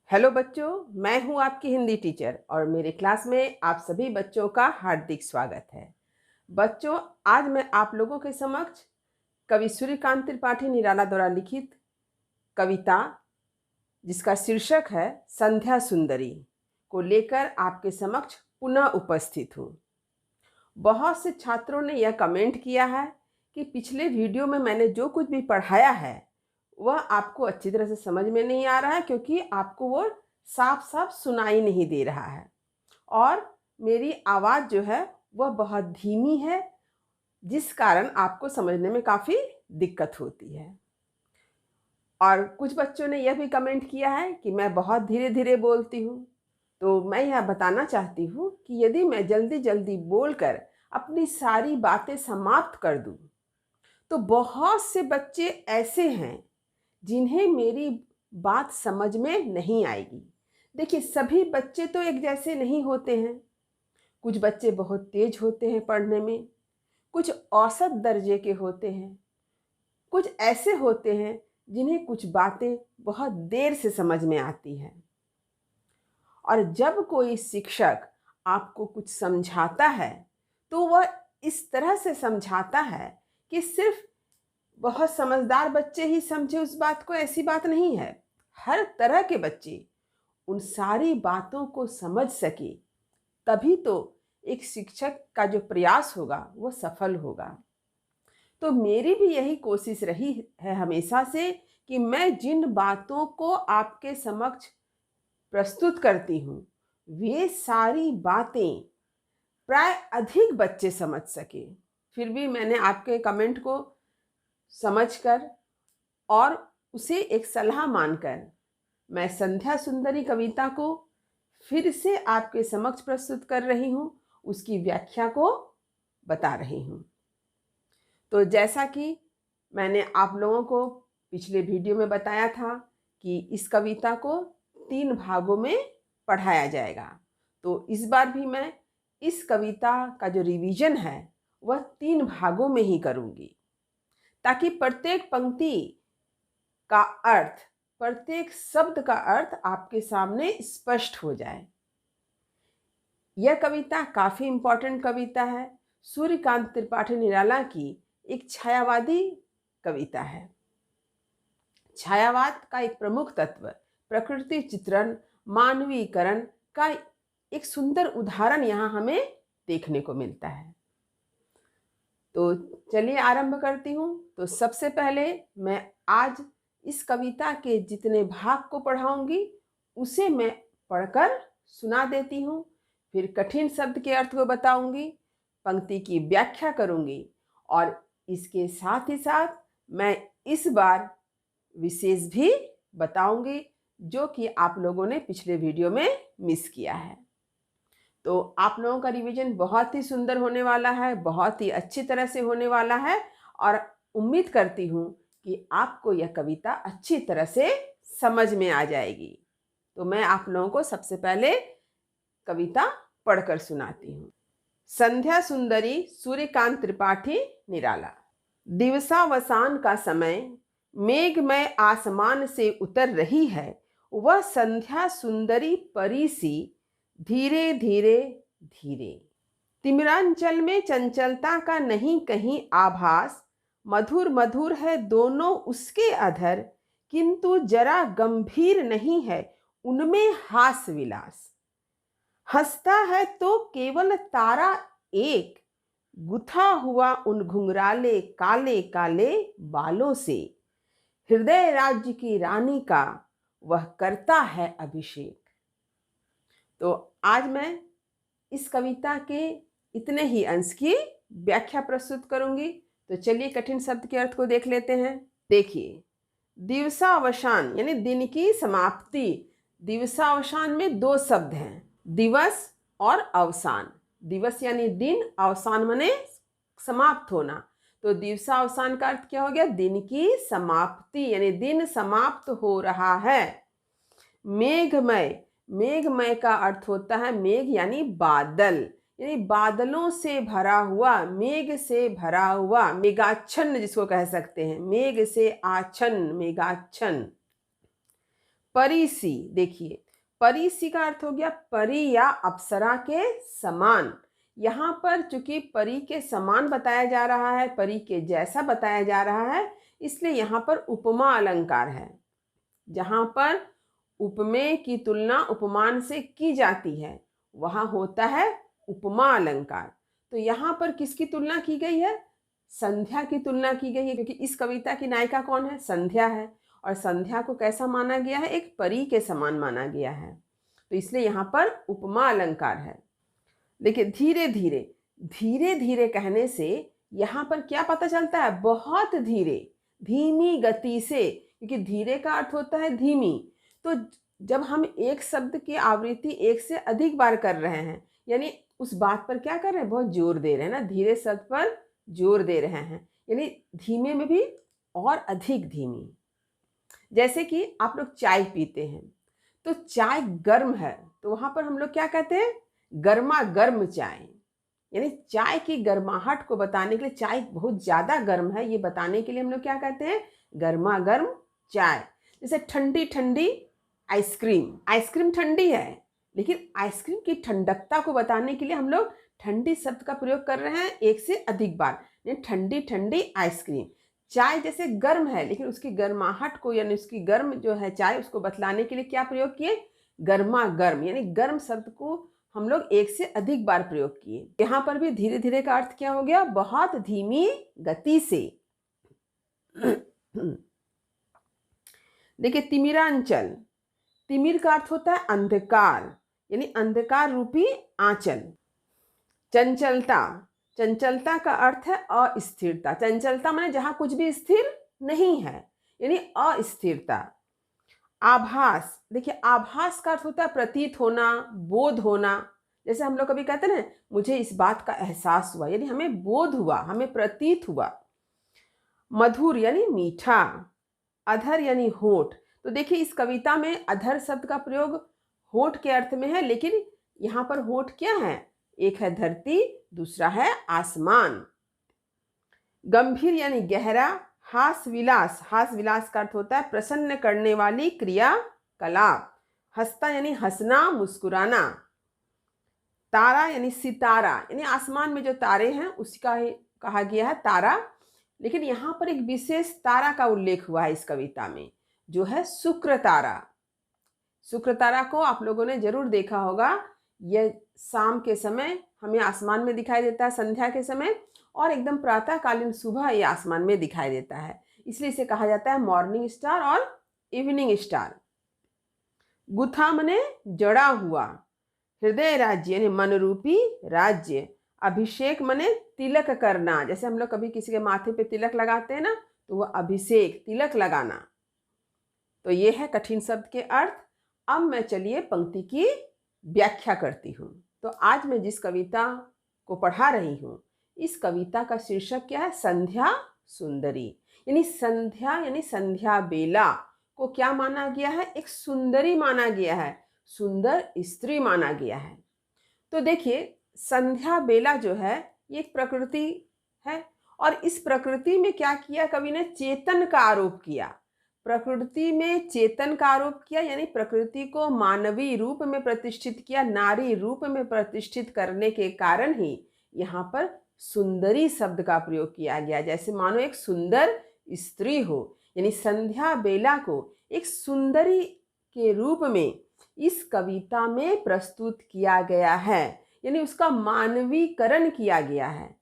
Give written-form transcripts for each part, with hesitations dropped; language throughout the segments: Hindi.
हेलो बच्चों, मैं हूं आपकी हिंदी टीचर और मेरे क्लास में आप सभी बच्चों का हार्दिक स्वागत है। बच्चों, आज मैं आप लोगों के समक्ष कवि सूर्यकांत त्रिपाठी निराला द्वारा लिखित कविता जिसका शीर्षक है संध्या सुंदरी को लेकर आपके समक्ष पुनः उपस्थित हूँ। बहुत से छात्रों ने यह कमेंट किया है कि पिछले वीडियो में मैंने जो कुछ भी पढ़ाया है वह आपको अच्छी तरह से समझ में नहीं आ रहा है, क्योंकि आपको वो साफ साफ सुनाई नहीं दे रहा है और मेरी आवाज़ जो है वह बहुत धीमी है, जिस कारण आपको समझने में काफ़ी दिक्कत होती है। और कुछ बच्चों ने यह भी कमेंट किया है कि मैं बहुत धीरे धीरे बोलती हूँ। तो मैं यह बताना चाहती हूँ कि यदि मैं जल्दी जल्दी बोलकर अपनी सारी बातें समाप्त कर दूँ तो बहुत से बच्चे ऐसे हैं जिन्हें मेरी बात समझ में नहीं आएगी। देखिए, सभी बच्चे तो एक जैसे नहीं होते हैं। कुछ बच्चे बहुत तेज होते हैं पढ़ने में, कुछ औसत दर्जे के होते हैं, कुछ ऐसे होते हैं जिन्हें कुछ बातें बहुत देर से समझ में आती हैं। और जब कोई शिक्षक आपको कुछ समझाता है तो वह इस तरह से समझाता है कि सिर्फ बहुत समझदार बच्चे ही समझे उस बात को, ऐसी बात नहीं है। हर तरह के बच्चे उन सारी बातों को समझ सके, तभी तो एक शिक्षक का जो प्रयास होगा वो सफल होगा। तो मेरी भी यही कोशिश रही है हमेशा से कि मैं जिन बातों को आपके समक्ष प्रस्तुत करती हूँ वे सारी बातें प्राय अधिक बच्चे समझ सके। फिर भी मैंने आपके कमेंट को समझकर और उसे एक सलाह मानकर मैं संध्या सुंदरी कविता को फिर से आपके समक्ष प्रस्तुत कर रही हूँ, उसकी व्याख्या को बता रही हूँ। तो जैसा कि मैंने आप लोगों को पिछले वीडियो में बताया था कि इस कविता को 3 भागों में पढ़ाया जाएगा, तो इस बार भी मैं इस कविता का जो रिवीजन है वह 3 भागों में ही करूँगी, ताकि प्रत्येक पंक्ति का अर्थ, प्रत्येक शब्द का अर्थ आपके सामने स्पष्ट हो जाए। यह कविता काफ़ी इम्पोर्टेंट कविता है। सूर्यकांत त्रिपाठी निराला की एक छायावादी कविता है। छायावाद का एक प्रमुख तत्व प्रकृति चित्रण, मानवीकरण का एक सुंदर उदाहरण यहाँ हमें देखने को मिलता है। तो चलिए आरंभ करती हूँ। तो सबसे पहले मैं आज इस कविता के जितने भाग को पढ़ाऊंगी उसे मैं पढ़कर सुना देती हूँ, फिर कठिन शब्द के अर्थ को बताऊंगी, पंक्ति की व्याख्या करूंगी और इसके साथ ही साथ मैं इस बार विशेष भी बताऊंगी जो कि आप लोगों ने पिछले वीडियो में मिस किया है। तो आप लोगों का रिवीजन बहुत ही सुंदर होने वाला है, बहुत ही अच्छी तरह से होने वाला है और उम्मीद करती हूँ कि आपको यह कविता अच्छी तरह से समझ में आ जाएगी। तो मैं आप लोगों को सबसे पहले कविता पढ़कर सुनाती हूँ। संध्या सुंदरी सूर्यकांत त्रिपाठी निराला। दिवसावसान का समय मेघमय आसमान से उतर रही है, वह संध्या सुंदरी परी सी धीरे धीरे धीरे। तिमिरांचल में चंचलता का नहीं कहीं आभास, मधुर मधुर है दोनों उसके अधर, किंतु जरा गंभीर नहीं है उनमें हास विलास। हंसता है तो केवल तारा एक, गुथा हुआ उन घुंघराले काले काले बालों से। हृदय राज्य की रानी का वह करता है अभिषेक। तो आज मैं इस कविता के इतने ही अंश की व्याख्या प्रस्तुत करूंगी। तो चलिए कठिन शब्द के अर्थ को देख लेते हैं। देखिए, दिवसावसान यानी दिन की समाप्ति। दिवसावसान में 2 शब्द हैं, दिवस और अवसान। दिवस यानी दिन, अवसान माने समाप्त होना। तो दिवसावसान का अर्थ क्या हो गया? दिन की समाप्ति, यानी दिन समाप्त हो रहा है। मेघमय, मेघमय का अर्थ होता है मेघ यानी बादल, यानी बादलों से भरा हुआ, मेघ से भरा हुआ, मेघाच्छन्न जिसको कह सकते हैं, मेघ से आच्छन्न, मेघाच्छन्न। परिसी, देखिए परिसी का अर्थ हो गया परी या अप्सरा के समान। यहाँ पर चूंकि परी के समान बताया जा रहा है, परी के जैसा बताया जा रहा है, इसलिए यहाँ पर उपमा अलंकार है। जहाँ पर उपमेय की तुलना उपमान से की जाती है वहाँ होता है उपमा अलंकार। तो यहाँ पर किसकी तुलना की गई है? संध्या की तुलना की गई है, क्योंकि इस कविता की नायिका कौन है? संध्या है, और संध्या को कैसा माना गया है? एक परी के समान माना गया है, तो इसलिए यहाँ पर उपमा अलंकार है। देखिए धीरे धीरे, धीरे धीरे कहने से यहाँ पर क्या पता चलता है? बहुत धीरे, धीमी गति से, क्योंकि धीरे का अर्थ होता है धीमी। तो जब हम एक शब्द की आवृत्ति एक से अधिक बार कर रहे हैं, यानी उस बात पर क्या कर रहे हैं? बहुत जोर दे रहे हैं ना, धीरे शब्द पर जोर दे रहे हैं, यानी धीमे में भी और अधिक धीमी। जैसे कि आप लोग चाय पीते हैं, तो चाय गर्म है, तो वहां पर हम लोग क्या कहते हैं? गर्मा गर्म चाय, यानी चाय की गर्माहट को बताने के लिए, चाय बहुत ज़्यादा गर्म है ये बताने के लिए हम लोग क्या कहते हैं? गर्मा गर्म चाय। जैसे ठंडी ठंडी आइसक्रीम, आइसक्रीम ठंडी है, लेकिन आइसक्रीम की ठंडकता को बताने के लिए हम लोग ठंडी शब्द का प्रयोग कर रहे हैं एक से अधिक बार, यानी ठंडी ठंडी आइसक्रीम। चाय जैसे गर्म है, लेकिन उसकी गर्माहट को, यानी उसकी गर्म जो है चाय, उसको बतलाने के लिए क्या प्रयोग किए? गर्मा गर्म, यानी गर्म शब्द को हम लोग एक से अधिक बार प्रयोग किए। यहाँ पर भी धीरे धीरे का अर्थ क्या हो गया? बहुत धीमी गति से। देखिए तिमिरांचल, तिमिर का अर्थ होता है अंधकार, यानी अंधकार रूपी आंचल। चंचलता, चंचलता का अर्थ है अस्थिरता। चंचलता माने जहां कुछ भी स्थिर नहीं है, यानी अस्थिरता। आभास, देखिए आभास का अर्थ होता है प्रतीत होना, बोध होना। जैसे हम लोग कभी कहते हैं ना, मुझे इस बात का एहसास हुआ, यानी हमें बोध हुआ, हमें प्रतीत हुआ। मधुर यानी मीठा। अधर यानी होठ। तो देखिए इस कविता में अधर शब्द का प्रयोग होठ के अर्थ में है, लेकिन यहाँ पर होठ क्या है? एक है धरती, दूसरा है आसमान। गंभीर यानी गहरा। हास विलास, हास विलास का अर्थ होता है प्रसन्न करने वाली क्रिया कलाप। हंसता यानी हंसना, मुस्कुराना। तारा यानी सितारा, यानी आसमान में जो तारे हैं उसका ही कहा गया है तारा, लेकिन यहाँ पर एक विशेष तारा का उल्लेख हुआ है इस कविता में, जो है शुक्र तारा। शुक्र तारा को आप लोगों ने जरूर देखा होगा, यह शाम के समय हमें आसमान में दिखाई देता है, संध्या के समय, और एकदम प्रातःकालीन सुबह ये आसमान में दिखाई देता है, इसलिए इसे कहा जाता है मॉर्निंग स्टार और इवनिंग स्टार। गुथा मने जड़ा हुआ। हृदय राज्य यानी मन रूपी राज्य। अभिषेक मने तिलक करना, जैसे हम लोग कभी किसी के माथे पे तिलक लगाते हैं ना, तो वह अभिषेक, तिलक लगाना। तो ये है कठिन शब्द के अर्थ। अब मैं चलिए पंक्ति की व्याख्या करती हूँ। तो आज मैं जिस कविता को पढ़ा रही हूँ, इस कविता का शीर्षक क्या है? संध्या सुंदरी। यानी संध्या यानी संध्या बेला को क्या माना गया है? एक सुंदरी माना गया है, सुंदर स्त्री माना गया है। तो देखिए संध्या बेला जो है ये एक प्रकृति है, और इस प्रकृति में क्या किया कवि ने? चेतन का आरोप किया। प्रकृति में चेतन का आरोप किया, यानी प्रकृति को मानवीय रूप में प्रतिष्ठित किया, नारी रूप में प्रतिष्ठित करने के कारण ही यहाँ पर सुंदरी शब्द का प्रयोग किया गया, जैसे मानो एक सुंदर स्त्री हो। यानी संध्या बेला को एक सुंदरी के रूप में इस कविता में प्रस्तुत किया गया है, यानी उसका मानवीकरण किया गया है।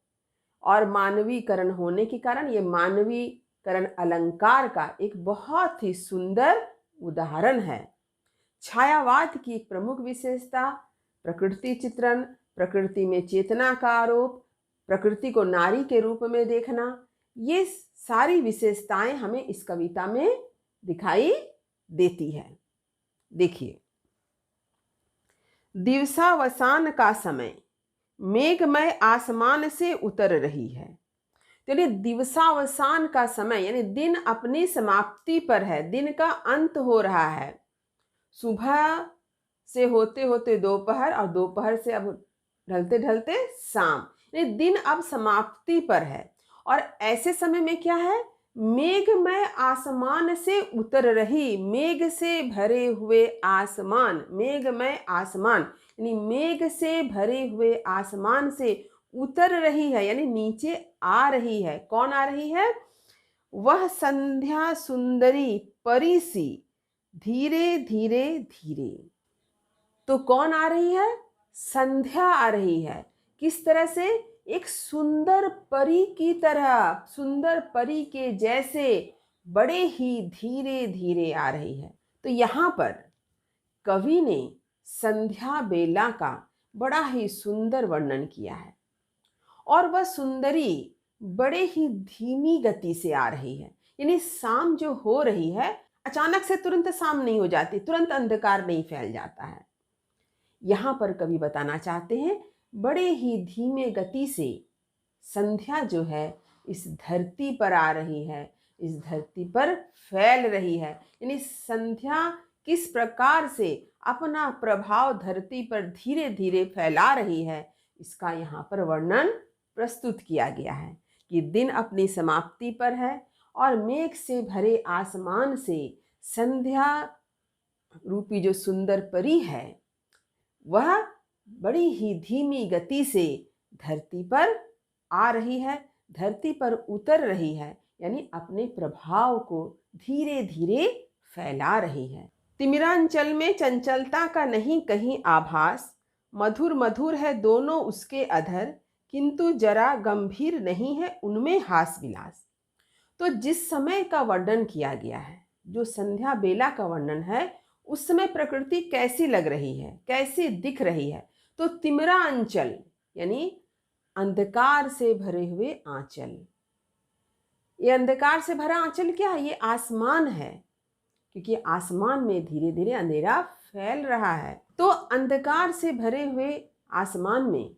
और मानवीकरण होने के कारण ये मानवीकरण अलंकार का एक बहुत ही सुंदर उदाहरण है। छायावाद की एक प्रमुख विशेषता प्रकृति चित्रण, प्रकृति में चेतना का आरोप, प्रकृति को नारी के रूप में देखना, ये सारी विशेषताएं हमें इस कविता में दिखाई देती है। देखिए, दिवसावसान का समय, मेघमय आसमान से उतर रही है। तो ये दिवसावसान का समय यानी दिन अपनी समाप्ति पर है, दिन का अंत हो रहा है। सुबह से होते होते दोपहर, और दोपहर से अब ढलते ढलते शाम, यानी दिन अब समाप्ति पर है। और ऐसे समय में क्या है? मेघमय आसमान से उतर रही, मेघ से भरे हुए आसमान, मेघमय आसमान यानी मेघ से भरे हुए आसमान से उतर रही है, यानी नीचे आ रही है। कौन आ रही है? वह संध्या सुंदरी परी सी, धीरे धीरे धीरे। तो कौन आ रही है? संध्या आ रही है। किस तरह से? एक सुंदर परी की तरह, सुंदर परी के जैसे बड़े ही धीरे धीरे आ रही है। तो यहाँ पर कवि ने संध्या बेला का बड़ा ही सुंदर वर्णन किया है और वह सुंदरी बड़े ही धीमी गति से आ रही है। यानी शाम जो हो रही है, अचानक से तुरंत शाम नहीं हो जाती, तुरंत अंधकार नहीं फैल जाता है। यहाँ पर कवि बताना चाहते हैं बड़े ही धीमे गति से संध्या जो है इस धरती पर आ रही है, इस धरती पर फैल रही है। यानी संध्या किस प्रकार से अपना प्रभाव धरती पर धीरे धीरे फैला रही है, इसका यहाँ पर वर्णन प्रस्तुत किया गया है कि दिन अपनी समाप्ति पर है और मेघ से भरे आसमान से संध्या रूपी जो सुंदर परी है वह बड़ी ही धीमी गति से धरती पर आ रही है, धरती पर उतर रही है, यानी अपने प्रभाव को धीरे धीरे फैला रही है। तिमिरांचल में चंचलता का नहीं कहीं आभास, मधुर मधुर है दोनों उसके अधर, किंतु जरा गंभीर नहीं है उनमें हास विलास। तो जिस समय का वर्णन किया गया है, जो संध्या बेला का वर्णन है, उस समय प्रकृति कैसी लग रही है, कैसी दिख रही है? तो तिमिरा अंचल यानी अंधकार से भरे हुए आंचल। ये अंधकार से भरा आंचल क्या है? ये आसमान है, क्योंकि आसमान में धीरे धीरे अंधेरा फैल रहा है। तो अंधकार से भरे हुए आसमान में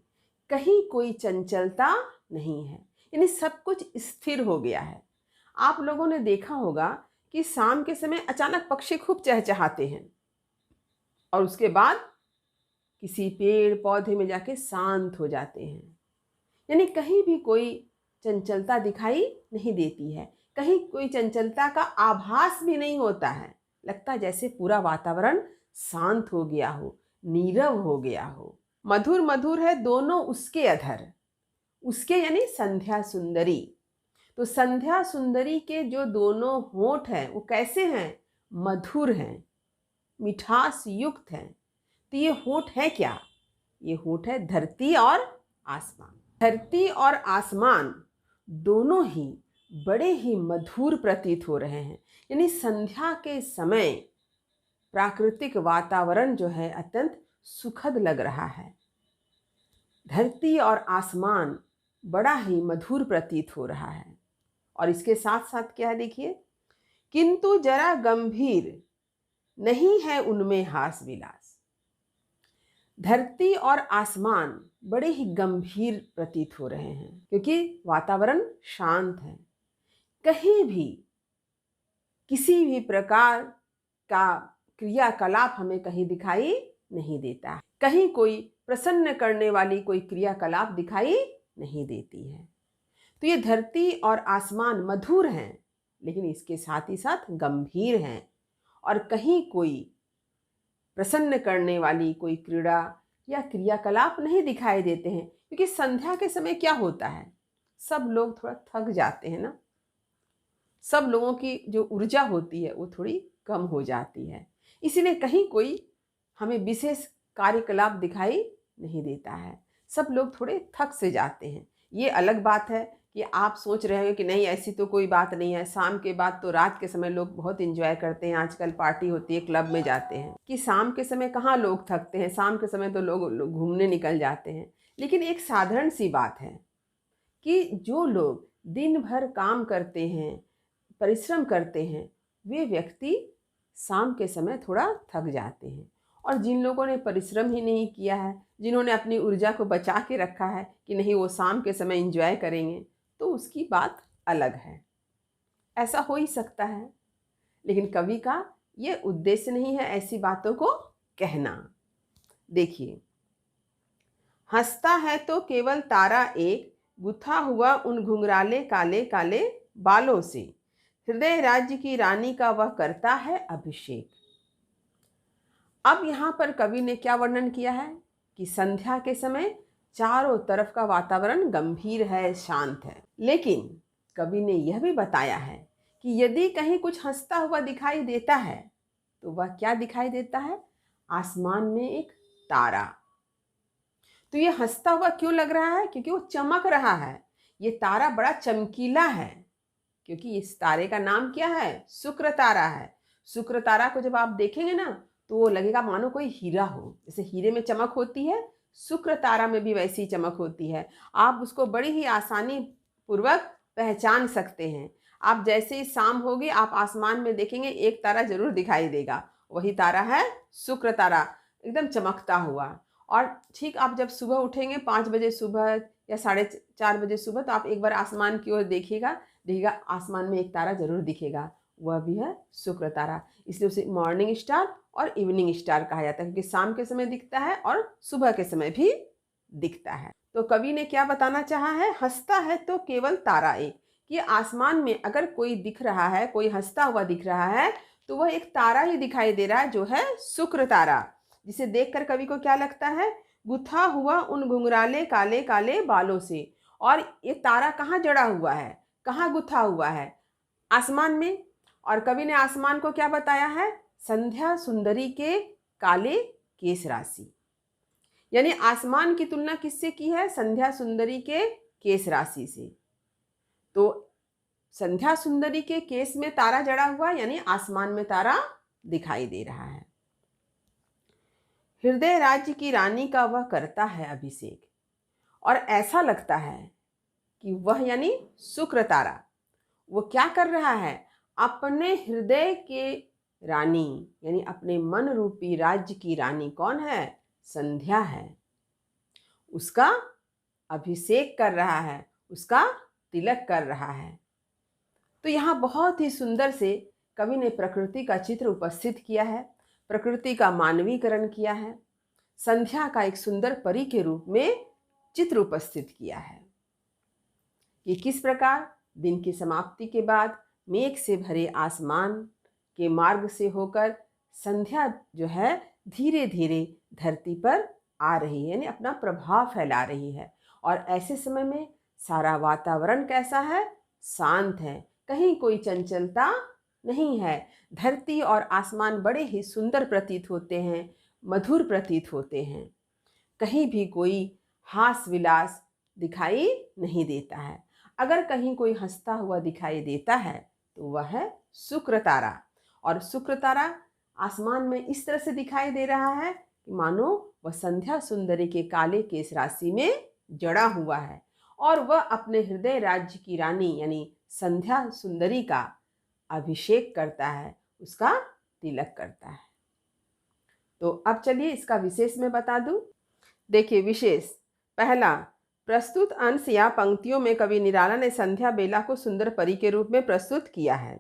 कहीं कोई चंचलता नहीं है, यानी सब कुछ स्थिर हो गया है। आप लोगों ने देखा होगा कि शाम के समय अचानक पक्षी खूब चहचहाते हैं और उसके बाद किसी पेड़ पौधे में जाके शांत हो जाते हैं। यानी कहीं भी कोई चंचलता दिखाई नहीं देती है, कहीं कोई चंचलता का आभास भी नहीं होता है। लगता जैसे पूरा वातावरण शांत हो गया हो, नीरव हो गया हो। मधुर मधुर है दोनों उसके अधर, उसके यानी संध्या सुंदरी। तो संध्या सुंदरी के जो दोनों होंठ हैं वो कैसे हैं? मधुर हैं, मिठास युक्त हैं। तो ये होंठ है क्या? ये होंठ है धरती और आसमान। धरती और आसमान दोनों ही बड़े ही मधुर प्रतीत हो रहे हैं। यानी संध्या के समय प्राकृतिक वातावरण जो है अत्यंत सुखद लग रहा है। धरती और आसमान बड़ा ही मधुर प्रतीत हो रहा है। और इसके साथ साथ क्या है देखिए, किंतु जरा गंभीर नहीं है उनमें हास विलास। धरती और आसमान बड़े ही गंभीर प्रतीत हो रहे हैं क्योंकि वातावरण शांत है। कहीं भी किसी भी प्रकार का क्रियाकलाप हमें कहीं दिखाई नहीं देता है, कहीं कोई प्रसन्न करने वाली कोई क्रियाकलाप दिखाई नहीं देती है। तो ये धरती और आसमान मधुर हैं, लेकिन इसके साथ ही साथ गंभीर हैं और कहीं कोई प्रसन्न करने वाली कोई क्रीड़ा या क्रियाकलाप नहीं दिखाई देते हैं। क्योंकि संध्या के समय क्या होता है, सब लोग थोड़ा थक जाते हैं ना, सब लोगों की जो ऊर्जा होती है वो थोड़ी कम हो जाती है, इसीलिए कहीं कोई हमें विशेष कार्यकलाप दिखाई नहीं देता है। सब लोग थोड़े थक से जाते हैं। ये अलग बात है कि आप सोच रहे हैं कि नहीं ऐसी तो कोई बात नहीं है, शाम के बाद तो रात के समय लोग बहुत एंजॉय करते हैं, आजकल पार्टी होती है, क्लब में जाते हैं, कि शाम के समय कहाँ लोग थकते हैं, शाम के समय तो लोग घूमने निकल जाते हैं। लेकिन एक साधारण सी बात है कि जो लोग दिन भर काम करते हैं, परिश्रम करते हैं, वे व्यक्ति शाम के समय थोड़ा थक जाते हैं। और जिन लोगों ने परिश्रम ही नहीं किया है, जिन्होंने अपनी ऊर्जा को बचा के रखा है कि नहीं वो शाम के समय एंजॉय करेंगे, तो उसकी बात अलग है, ऐसा हो ही सकता है। लेकिन कवि का ये उद्देश्य नहीं है ऐसी बातों को कहना। देखिए, हंसता है तो केवल तारा एक, गुथा हुआ उन घुंघराले काले काले बालों से, हृदय राज्य की रानी का वह करता है अभिषेक। अब यहाँ पर कवि ने क्या वर्णन किया है कि संध्या के समय चारों तरफ का वातावरण गंभीर है, शांत है। लेकिन कवि ने यह भी बताया है कि यदि कहीं कुछ हंसता हुआ दिखाई देता है तो वह क्या दिखाई देता है? आसमान में एक तारा। तो ये हंसता हुआ क्यों लग रहा है? क्योंकि वो चमक रहा है। ये तारा बड़ा चमकीला है, क्योंकि इस तारे का नाम क्या है? शुक्र तारा है। शुक्र तारा को जब आप देखेंगे ना तो वो लगेगा मानो कोई हीरा हो। जैसे हीरे में चमक होती है, शुक्र तारा में भी वैसी चमक होती है। आप उसको बड़ी ही आसानी पूर्वक पहचान सकते हैं। आप जैसे ही शाम होगी, आप आसमान में देखेंगे एक तारा जरूर दिखाई देगा, वही तारा है शुक्र तारा, एकदम चमकता हुआ। और ठीक आप जब सुबह उठेंगे 5 बजे सुबह या 4:30 बजे सुबह, तो आप एक बार आसमान की ओर देखिएगा आसमान में एक तारा जरूर दिखेगा, वह भी है शुक्र तारा। इसलिए उसे मॉर्निंग स्टार और इवनिंग स्टार कहा जाता है, क्योंकि शाम के समय दिखता है और सुबह के समय भी दिखता है। तो कवि ने क्या बताना चाहा है? हंसता है तो केवल तारा एक, कि आसमान में अगर कोई दिख रहा है, कोई हंसता हुआ दिख रहा है, तो वह एक तारा ही दिखाई दे रहा है, जो है शुक्र तारा, जिसे देखकर कवि को क्या लगता है? गुथा हुआ उन घुंघराले काले काले बालों से। और ये तारा कहाँ जड़ा हुआ है, कहाँ गुथा हुआ है? आसमान में। और कवि ने आसमान को क्या बताया है? संध्या सुंदरी के काले केस राशि। यानी आसमान की तुलना किससे की है? संध्या सुंदरी के केस राशि से। तो संध्या सुंदरी के केस में तारा जड़ा हुआ, यानी आसमान में तारा दिखाई दे रहा है। हृदय राज्य की रानी का वह करता है अभिषेक। और ऐसा लगता है कि वह यानी शुक्र तारा, वो क्या कर रहा है? अपने हृदय के रानी यानी अपने मन रूपी राज्य की रानी कौन है? संध्या है। उसका अभिषेक कर रहा है, उसका तिलक कर रहा है। तो यहाँ बहुत ही सुंदर से कवि ने प्रकृति का चित्र उपस्थित किया है, प्रकृति का मानवीकरण किया है, संध्या का एक सुंदर परी के रूप में चित्र उपस्थित किया है कि किस प्रकार दिन की समाप्ति के बाद मेघ से भरे आसमान के मार्ग से होकर संध्या जो है धीरे धीरे धरती पर आ रही है, यानी अपना प्रभाव फैला रही है। और ऐसे समय में सारा वातावरण कैसा है? शांत है, कहीं कोई चंचलता नहीं है। धरती और आसमान बड़े ही सुंदर प्रतीत होते हैं, मधुर प्रतीत होते हैं। कहीं भी कोई हास विलास दिखाई नहीं देता है। अगर कहीं कोई हंसता हुआ दिखाई देता है तो वह है शुक्र तारा। और शुक्र तारा आसमान में इस तरह से दिखाई दे रहा है कि मानो वह संध्या सुंदरी के काले केस राशि में जड़ा हुआ है और वह अपने हृदय राज्य की रानी यानी संध्या सुंदरी का अभिषेक करता है, उसका तिलक करता है। तो अब चलिए इसका विशेष मैं बता दूं। देखिए विशेष, पहला, प्रस्तुत अंश या पंक्तियों में कवि निराला ने संध्या बेला को सुंदर परी के रूप में प्रस्तुत किया है।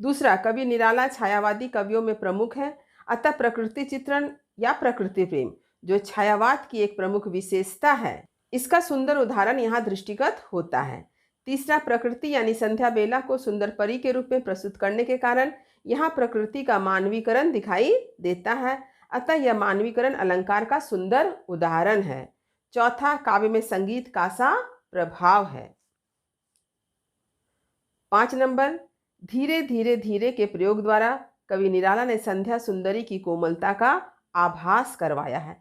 दूसरा, कवि निराला छायावादी कवियों में प्रमुख है, अतः प्रकृति चित्रण या प्रकृति प्रेम जो छायावाद की एक प्रमुख विशेषता है, इसका सुंदर उदाहरण यहाँ दृष्टिगत होता है। तीसरा, प्रकृति यानी संध्या बेला को सुंदर परी के रूप में प्रस्तुत करने के कारण यहाँ प्रकृति का मानवीकरण दिखाई देता है, अतः यह मानवीकरण अलंकार का सुंदर उदाहरण है। चौथा, काव्य में संगीत का सा प्रभाव है। 5 नंबर, धीरे धीरे धीरे के प्रयोग द्वारा कवि निराला ने संध्या सुंदरी की कोमलता का आभास करवाया है।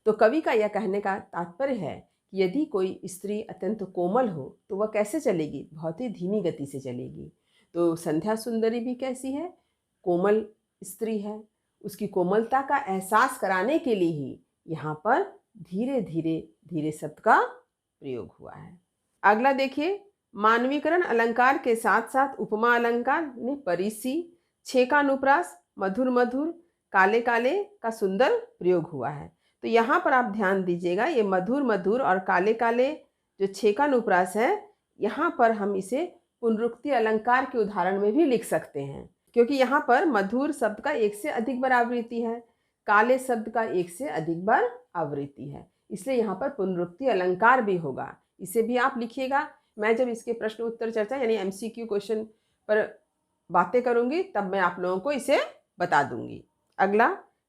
तो कवि का यह कहने का तात्पर्य है कि यदि कोई स्त्री अत्यंत कोमल हो तो वह कैसे चलेगी? बहुत ही धीमी गति से चलेगी। तो संध्या सुंदरी भी कैसी है? कोमल स्त्री है। उसकी कोमलता का एहसास कराने के लिए ही यहाँ पर धीरे धीरे धीरे शब्द का प्रयोग हुआ है। अगला देखिए, मानवीकरण अलंकार के साथ साथ उपमा अलंकार ने परिसी, छेकानुप्रास, मधुर मधुर, काले काले का सुंदर प्रयोग हुआ है। तो यहाँ पर आप ध्यान दीजिएगा, ये मधुर मधुर और काले काले जो छेकानुप्रास है, यहाँ पर हम इसे पुनरुक्ति अलंकार के उदाहरण में भी लिख सकते हैं, क्योंकि यहाँ पर मधुर शब्द का 1 से अधिक बार आवृत्ति है, काले शब्द का 1 से अधिक बार आवृत्ति है, इसलिए यहाँ पर पुनरुक्ति अलंकार भी होगा। इसे भी आप लिखिएगा। मैं जब इसके प्रश्न उत्तर चर्चा यानी MCQ क्वेश्चन पर बातें करूंगी तब मैं आप लोगों को इसे बता दूंगी। अगला,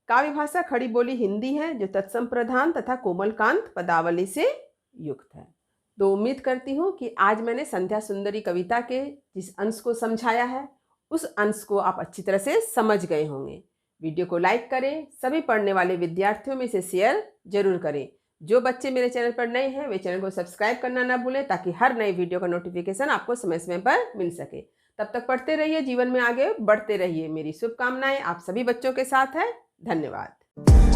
काव्य भाषा खड़ी बोली हिंदी है जो तत्सम प्रधान तथा कोमलकांत पदावली से युक्त है। तो उम्मीद करती हूँ कि आज मैंने संध्या सुंदरी कविता के जिस अंश को समझाया है उस अंश को आप अच्छी तरह से समझ गए होंगे। वीडियो को लाइक करें, सभी पढ़ने वाले विद्यार्थियों में इसे शेयर जरूर करें। जो बच्चे मेरे चैनल पर नए हैं वे चैनल को सब्सक्राइब करना ना भूलें ताकि हर नई वीडियो का नोटिफिकेशन आपको समय समय पर मिल सके। तब तक पढ़ते रहिए, जीवन में आगे बढ़ते रहिए। मेरी शुभकामनाएं आप सभी बच्चों के साथ है। धन्यवाद।